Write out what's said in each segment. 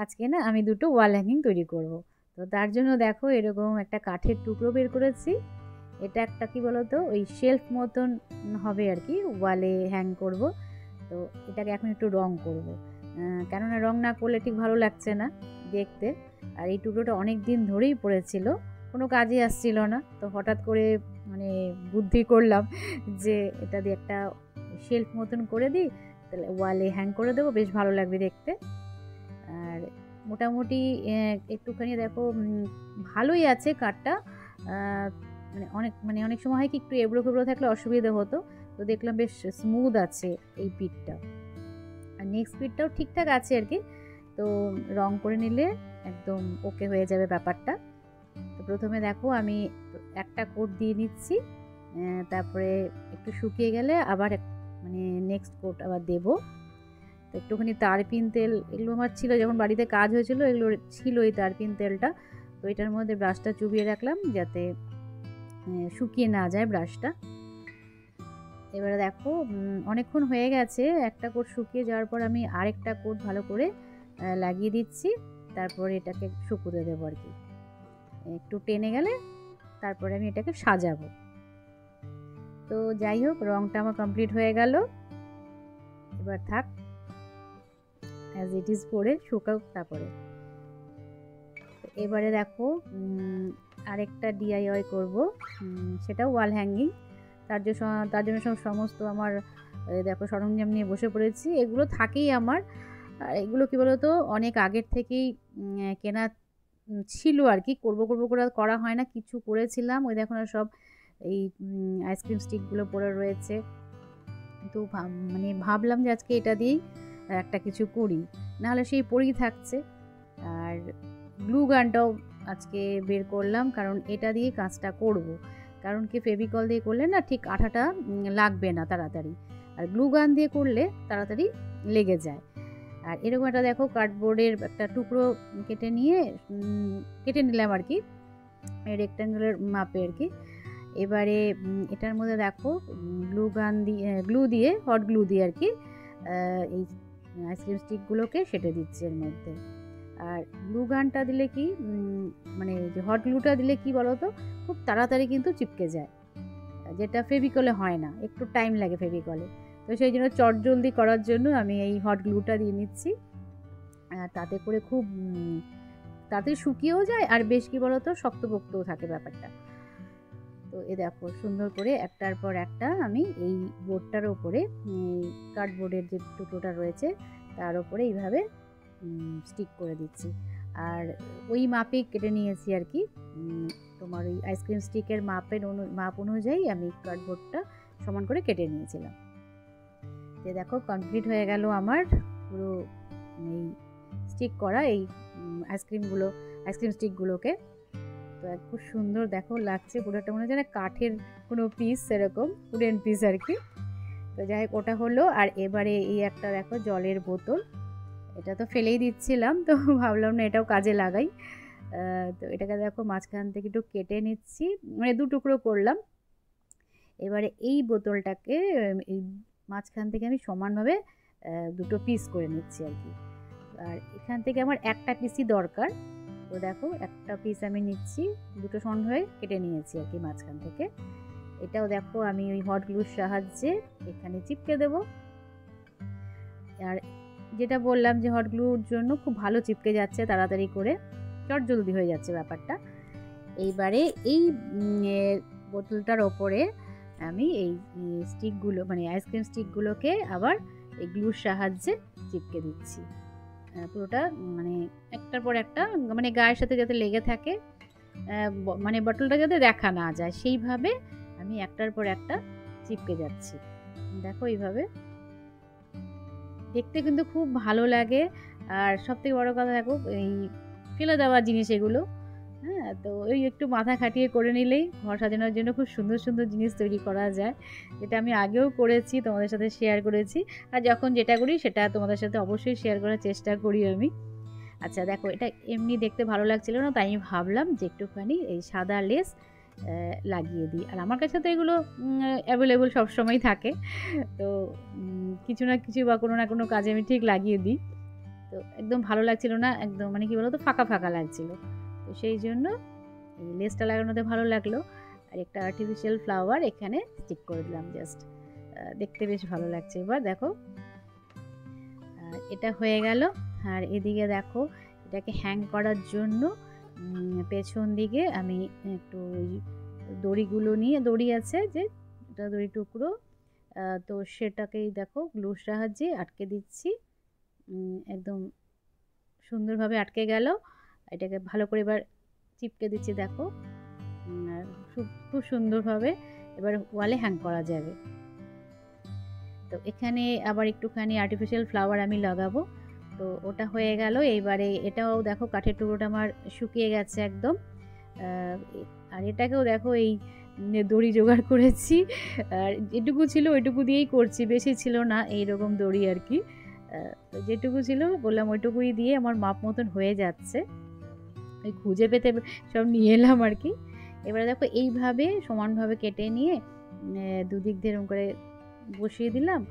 আজকে না আমি দুটো ওয়াল হ্যাঙ্গিং তৈরি করব। তো তার জন্য দেখো এরকম একটা কাঠের টুকরো বের করেছি। এটা একটা কি বলতো ওই শেলফ মতন হবে আর কি, ওয়ালে হ্যাং করব। তো এটাকে এখন একটু রং করব, কেননা রং না করলে ঠিক ভালো লাগছে না দেখতে। আর এই টুকরোটা অনেক দিন ধরেই পড়েছিল, কোনো কাজে আসছিল না। তো হঠাৎ করে মানে বুদ্ধি করলাম যে এটা দিয়ে একটা শেলফ মতন করে দিই, তাহলে ওয়ালে হ্যাং করে দেবো, বেশ ভালো লাগবে দেখতে। আর মোটামুটি একটুখানি দেখো ভালোই আছে কাঠটা। অনেক সময় হয় কি একটু এবড়ো খেবড়ো থাকলে অসুবিধা হতো, তো দেখলাম বেশ স্মুথ আছে এই পিঠটা। আর নেক্সট পিঠটাও ঠিকঠাক আছে আর কি। তো রং করে নিলে একদম ওকে হয়ে যাবে ব্যাপারটা। তো প্রথমে দেখো আমি একটা কোট দিয়ে নিচ্ছি, তারপরে একটু শুকিয়ে গেলে আবার নেক্সট কোট আবার দেবো। তো একটুখানি তারপিন তেল এগুলো আমার ছিল, যখন বাড়িতে কাজ হয়েছিল এগুলো ছিল এই তারপিন তেলটা। তো এটার মধ্যে ব্রাশটা চুবিয়ে রাখলাম যাতে শুকিয়ে না যায় ব্রাশটা। এবারে দেখো অনেকক্ষণ হয়ে গেছে, একটা কোট শুকিয়ে যাওয়ার পর আমি আরেকটা কোট ভালো করে লাগিয়ে দিচ্ছি। তারপরে এটাকে শুকোতে দেবো আর কি, একটু টেনে গেলে তারপরে আমি এটাকে সাজাবো। তো যাই হোক, রংটা আমার কমপ্লিট হয়ে গেল। এবার থাক অ্যাজ ইট ইজ করে শুকাও। তারপরে এবারে দেখো আরেকটা ডিআইওয়াই করব, সেটাও ওয়াল হ্যাঙ্গিং। তার জন্য সব সমস্ত আমার দেখো সরঞ্জাম নিয়ে বসে পড়েছি। এগুলো থাকেই আমার, আর এগুলো কী বলতো অনেক আগের থেকেই কেনা ছিল আর কি। করবো করে করা হয় না, কিছু করেছিলাম। ওই দেখো না সব এই আইসক্রিম স্টিকগুলো পড়ে রয়েছে। তো ভাবলাম যে আজকে এটা দিয়েই একটা কিছু করি, নাহলে সেই পড়েই থাকছে। আর গ্লু গানটাও আজকে বের করলাম, কারণ এটা দিয়ে কাজটা করব। কারণ কি ফেভিকল দিয়ে করলে না ঠিক আঠাটা লাগবে না তাড়াতাড়ি, আর গ্লু গান দিয়ে করলে তাড়াতাড়ি লেগে যায়। আর এরকম একটা দেখো কার্ডবোর্ডের একটা টুকরো কেটে নিলাম আর কি, রেক্ট্যাঙ্গুলার মাপে আর কি। এবারে এটার মধ্যে দেখো হট গ্লু দিয়ে আর কি এই আইসক্রিম স্টিকগুলোকে সেটে দিচ্ছি এর মধ্যে। আর গ্লু গানটা দিলে কি যে হট গ্লুটা দিলে কি বলতো খুব তাড়াতাড়ি কিন্তু চিপকে যায়, যেটা ফেভিকলে হয় না, একটু টাইম লাগে ফেভিকলে। তো সেই জন্য চটজলদি করার জন্য আমি এই হট গ্লুটা দিয়ে নিচ্ছি। তাতে করে খুব তাড়াতাড়ি শুকিয়েও যায়, আর বেশ কি বলতো শক্তপোক্তও থাকে ব্যাপারটা। তো এ দেখো সুন্দর করে একটার পর একটা আমি এই বোর্ডটার ওপরে, কার্ডবোর্ডের যে টুকরোটা রয়েছে তার ওপরে এইভাবে স্টিক করে দিচ্ছি। আর ওই মাপে কেটে নিয়েছি আর কি, তোমার ওই আইসক্রিম স্টিকের মাপ অনুযায়ী আমি কার্ডবোর্ডটা সমান করে কেটে নিয়েছিলাম। তো দেখো কমপ্লিট হয়ে গেল আমার পুরো এই স্টিক করা এই আইসক্রিম স্টিকগুলোকে। তো খুব সুন্দর দেখো লাগছে, পুরোটা মনে হচ্ছে না কাঠের কোনো পিস, সেরকম উডেন পিস আর কি। তো যাই হোক ওটা হলো। আর এবারে এই একটা দেখো জলের বোতল, এটা তো ফেলেই দিচ্ছিলাম, তো ভাবলাম না এটাও কাজে লাগাই। তো এটাকে দেখো মাঝখান থেকে একটু কেটে নিচ্ছি, দু টুকরো করলাম। এবারে এই বোতলটাকে এই মাঝখান থেকে আমি সমানভাবে দুটো পিস করে নিচ্ছি আর কি। আর এখান থেকে আমার একটা পিসই দরকার। তো দেখো একটা পিস আমি নিচ্ছি, দুটো সমানভাবে কেটে নিয়েছি আর কি মাঝখান থেকে। এটাও দেখো আমি ওই হট গ্লুর সাহায্যে এখানে চিপকে দেব। আর যেটা বললাম যে হট গ্লুর জন্য খুব ভালো চিপকে যাচ্ছে, তাড়াতাড়ি করে চটজলদি হয়ে যাচ্ছে ব্যাপারটা। এইবারে এই বোতলটার ওপরে আমি এই স্টিকগুলো আইসক্রিম স্টিকগুলোকে আবার এই গ্লুর সাহায্যে চিপকে দিচ্ছি। পুরোটা একটার পর একটা গায়ের সাথে যাতে লেগে থাকে, বটলটা যাতে দেখা না যায় সেইভাবে আমি একটার পর একটা চিপকে যাচ্ছি। দেখো এইভাবে দেখতে কিন্তু খুব ভালো লাগে। আর সবথেকে বড় কথা দেখো এই ফেলে দেওয়া জিনিস এগুলো, হ্যাঁ, তো ওই একটু মাথা খাটিয়ে করে নিলেই ঘর সাজানোর জন্য খুব সুন্দর সুন্দর জিনিস তৈরি করা যায়, যেটা আমি আগেও করেছি, তোমাদের সাথে শেয়ার করেছি। আর যখন যেটা করি সেটা তোমাদের সাথে অবশ্যই শেয়ার করার চেষ্টা করি আমি। আচ্ছা দেখো এটা এমনি দেখতে ভালো লাগছিল না, তাই আমি ভাবলাম যে একটুখানি এই সাদা লেস লাগিয়ে দিই। আর আমার কাছে তো এগুলো অ্যাভেলেবল সবসময় থাকে, তো কিছু না কিছু বা কোনো না কোনো কাজে আমি ঠিক লাগিয়ে দিই। তো তো একদম ভালো লাগছিল না, একদম মানে কি বলতো ফাঁকা ফাঁকা লাগছিল। তো সেই জন্য এই লেসটা লাগানোতে ভালো লাগলো। আর একটা আর্টিফিশিয়াল ফ্লাওয়ার এখানে স্টিক করে দিলাম জাস্ট, দেখতে বেশ ভালো লাগছে। এবার দেখো এটা হয়ে গেল। আর এদিকে দেখো এটাকে হ্যাং করার জন্য পেছন দিকে আমি একটু ওই দড়িগুলো নিয়ে, দড়ি আছে যে এটা দড়ি টুকরো, তো সেটাকেই দেখো গ্লুর সাহায্যে আটকে দিচ্ছি। একদম সুন্দরভাবে আটকে গেল। এটাকে ভালো করে এবার চিপকে দিচ্ছি দেখো, আর খুব সুন্দরভাবে এবার ওয়ালে হ্যাং করা যাবে। তো এখানে আবার একটুখানি আর্টিফিশিয়াল ফ্লাওয়ার আমি লাগাবো। তো ওটা হয়ে গেল। এইবারে এটাও দেখো কাঠের টুকরোটা আমার শুকিয়ে গেছে একদম। আর এটাকেও দেখো এই দড়ি জোগাড় করেছি, আর যেটুকু ছিল ওইটুকু দিয়েই করছি, বেশি ছিল না এইরকম দড়ি আর কি। তো যেটুকু ছিল বললাম ওইটুকুই দিয়ে আমার মাপ মতন হয়ে যাচ্ছে। ওই খুঁজে পেতে সব নিয়ে এলাম আর কি। এবারে দেখো এইভাবে সমানভাবে কেটে নিয়ে দুদিক দিয়ে এরকম করে বসিয়ে দিলাম।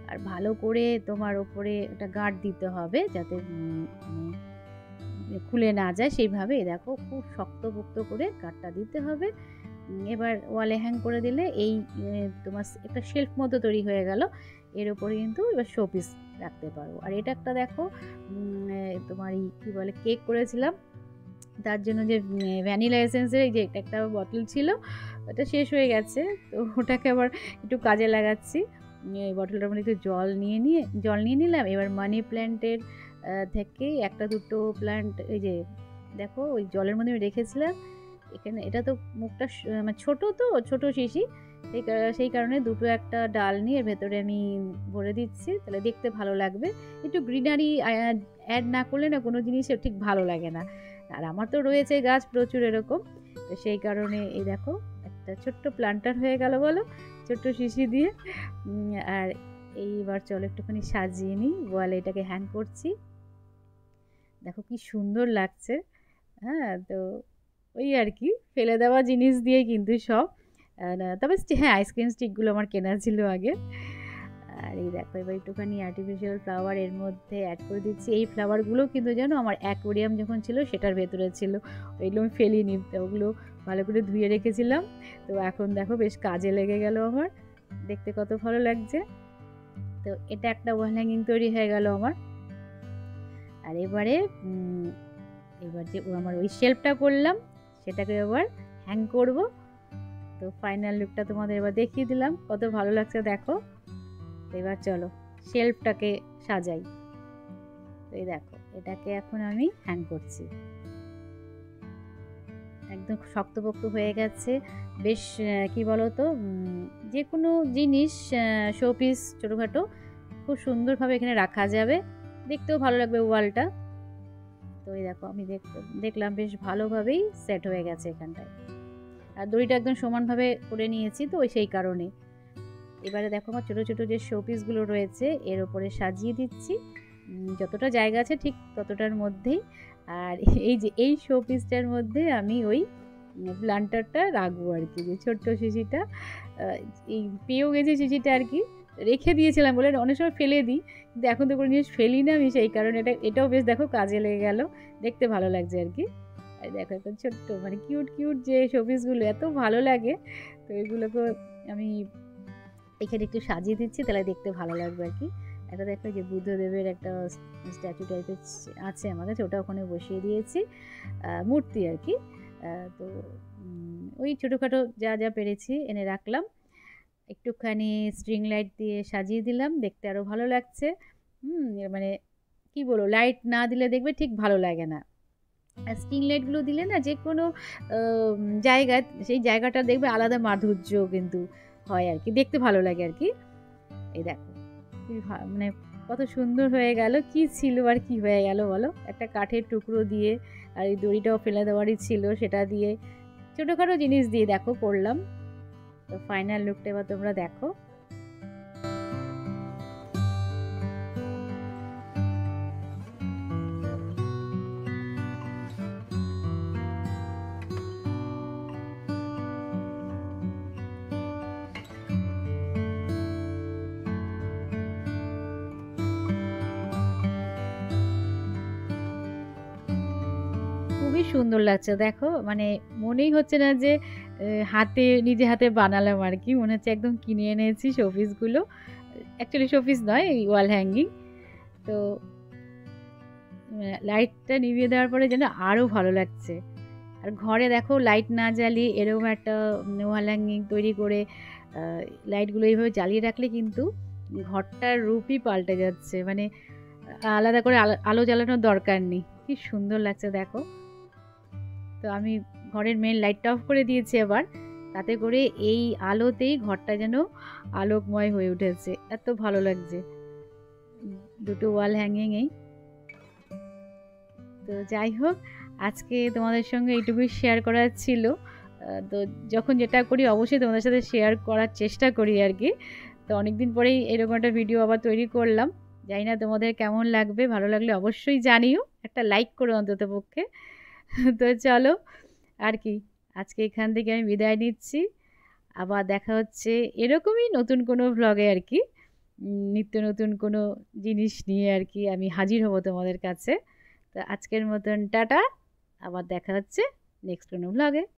আর ভালো করে তোমার ওপরে একটা গার্ড দিতে হবে যাতে খুলে না যায়, সেইভাবে দেখো খুব শক্তপোক্ত করে গার্ডটা দিতে হবে। এবার ওয়ালে হ্যাং করে দিলে এই তোমার একটা শেলফ মতো তৈরি হয়ে গেল। এর ওপরে কিন্তু এবার শোপিস রাখতে পারো। আর এটা একটা দেখো তোমার এই কী বলে কেক করেছিলাম, তার জন্য যে ভ্যানিলা এসেন্সের এই যে একটা বটল ছিল ওটা শেষ হয়ে গেছে, তো ওটাকে আবার একটু কাজে লাগাচ্ছি। এই বটলটার মধ্যে একটু জল নিয়ে নিলাম। এবার মানি প্ল্যান্টের থেকে একটা দুটো প্ল্যান্ট এই যে দেখো ওই জলের মধ্যে আমি রেখেছিলাম এখানে। এটা তো মুখটা মানে ছোটো শিশি, সেই কারণে দুটো একটা ডাল নিয়ে ভেতরে আমি ভরে দিচ্ছি, তাহলে দেখতে ভালো লাগবে। একটু গ্রিনারি অ্যাড না করলে না কোনো জিনিসে ঠিক ভালো লাগে না। আর আমার তো রয়েছে গাছ প্রচুর এরকম, তো সেই কারণে এই দেখো একটা ছোট্ট প্লান্টার হয়ে গেল বলো, ছোট্ট শিশি দিয়ে। আর এইবার চলো একটুখানি সাজিয়ে নিই, ওয়ালে এটাকে হ্যাং করছি। দেখো কি সুন্দর লাগছে। হ্যাঁ, তো ওই আর কি ফেলে দেওয়া জিনিস দিয়ে কিন্তু সব, তবে হ্যাঁ আইসক্রিম স্টিকগুলো আমার কেনা ছিল আগে। আর এই দেখো এবার একটুখানি আর্টিফিশিয়াল ফ্লাওয়ার এর মধ্যে অ্যাড করে দিচ্ছি। এই ফ্লাওয়ারগুলো কিন্তু জানো আমার অ্যাকোরিয়াম যখন ছিল সেটার ভেতরে ছিল, ওইগুলো আমি ফেলিনি, তো ওগুলো ভালো করে ধুয়ে রেখেছিলাম। তো এখন দেখো বেশ কাজে লেগে গেল আমার, দেখতে কত ভালো লাগছে। তো এটা একটা ওয়াল হ্যাঙ্গিং তৈরি হয়ে গেল আমার। আর এবার যে আমার ওই শেলফটা করলাম সেটাকে এবার হ্যাং করব। তো ফাইনাল লুকটা তোমাদের এবার দেখিয়ে দিলাম, কত ভালো লাগছে দেখো। এবার চলো শেলফটাকে সাজাই। তো এই দেখো এটাকে এখন আমি হ্যাং করছি, একদম শক্তপোক্ত হয়ে গেছে বেশ। কি বলো তো, যে কোনো জিনিস শোপিস ছোটোখাটো খুব সুন্দরভাবে এখানে রাখা যাবে, দেখতেও ভালো লাগবে ওয়ালটা। তো এই দেখো আমি দেখলাম বেশ ভালোভাবেই সেট হয়ে গেছে এখানটায়। আর দড়িটা একদম সমানভাবে করে নিয়েছি তো সেই কারণে। এবারে দেখো আমার ছোটো ছোটো যে শোপিসগুলো রয়েছে এর ওপরে সাজিয়ে দিচ্ছি, যতটা জায়গা আছে ঠিক ততটার মধ্যেই। আর এই যে এই শোপিসটার মধ্যে আমি ওই প্লান্টারটা রাখবো আর কি, যে ছোট্ট শিশিটা এই পেয়েও গেছে শিশিটা আর কি, রেখে দিয়েছিলাম বলে অনেক সময় ফেলে দিই, কিন্তু এখন তো কোনো জিনিস ফেলি না আমি, সেই কারণে এটাও বেশ দেখো কাজে লেগে গেল, দেখতে ভালো লাগছে আর কি। আর দেখো এখন ছোট্ট মানে কিউট কিউট যে শোপিসগুলো এত ভালো লাগে, তো এগুলোকে আমি এখানে একটু সাজিয়ে দিচ্ছি, তাহলে দেখতে ভালো লাগবে আর কি। একটা দেখো যে বুদ্ধদেবের একটা স্ট্যাচু টাইপের আছে আমার কাছে, ওটা ওখানে বসিয়ে দিয়েছি, মূর্তি আর কি। তো ওই ছোটোখাটো যা যা পেরেছি এনে রাখলাম, একটুখানি স্ট্রিং লাইট দিয়ে সাজিয়ে দিলাম, দেখতে আরও ভালো লাগছে। মানে কি বলবো, লাইট না দিলে দেখবে ঠিক ভালো লাগে না, আর স্ট্রিং লাইটগুলো দিলে না যে কোনো জায়গায় সেই জায়গাটা দেখবে আলাদা মাধুর্য কিন্তু হয় আর কি, দেখতে ভালো লাগে আর কি। এই দেখো মানে কত সুন্দর হয়ে গেল, কি ছিল আর কি হয়ে গেল বলো, একটা কাঠের টুকরো দিয়ে, আর এই দড়িটাও ফেলে দেওয়ারই ছিল সেটা দিয়ে, ছোটোখাটো জিনিস দিয়ে দেখো করলাম। তো ফাইনাল লুকটা এবার তোমরা দেখো। খুবই সুন্দর লাগছে দেখো, মানে মনেই হচ্ছে না যে নিজে হাতে বানালাম আর কি, মনে হচ্ছে একদম কিনে এনেছি শোপিসগুলো। অ্যাকচুয়ালি শোপিস নয়, এই ওয়াল হ্যাঙ্গিং। তো লাইটটা নিভিয়ে দেওয়ার পরে যেন আরও ভালো লাগছে। আর ঘরে দেখো লাইট না জ্বালিয়ে এরকম একটা ওয়াল হ্যাঙ্গিং তৈরি করে লাইটগুলো এইভাবে জ্বালিয়ে রাখলে কিন্তু ঘরটার রূপই পাল্টে যাচ্ছে, মানে আলাদা করে আলো জ্বালানোর দরকার নেই। কি সুন্দর লাগছে দেখো। তো আমি ঘরের মেন লাইটটা অফ করে দিয়েছি আবার, তাতে করে এই আলোতেই ঘরটা যেন আলোকময় হয়ে উঠেছে, এত ভালো লাগছে দুটো ওয়াল হ্যাঙ্গিংয়েই। তো যাই হোক, আজকে তোমাদের সঙ্গে এইটুকুই শেয়ার করার ছিল। তো যখন যেটা করি অবশ্যই তোমাদের সাথে শেয়ার করার চেষ্টা করি আর কি। তো অনেকদিন পরেই এরকম একটা ভিডিও আবার তৈরি করলাম, জানি না তোমাদের কেমন লাগবে, ভালো লাগলে অবশ্যই জানিও, একটা লাইক করো অন্তত পক্ষে। তো চলো আর কি, আজকে এখান থেকে আমি বিদায় নিচ্ছি। আবার দেখা হচ্ছে এরকমই নতুন কোনো ভ্লগে আর কি, নিত্য নতুন কোনো জিনিস নিয়ে আর কি আমি হাজির হব তোমাদের কাছে। তো আজকের মতন টাটা, আবার দেখা হচ্ছে নেক্সট কোনো ভ্লগে।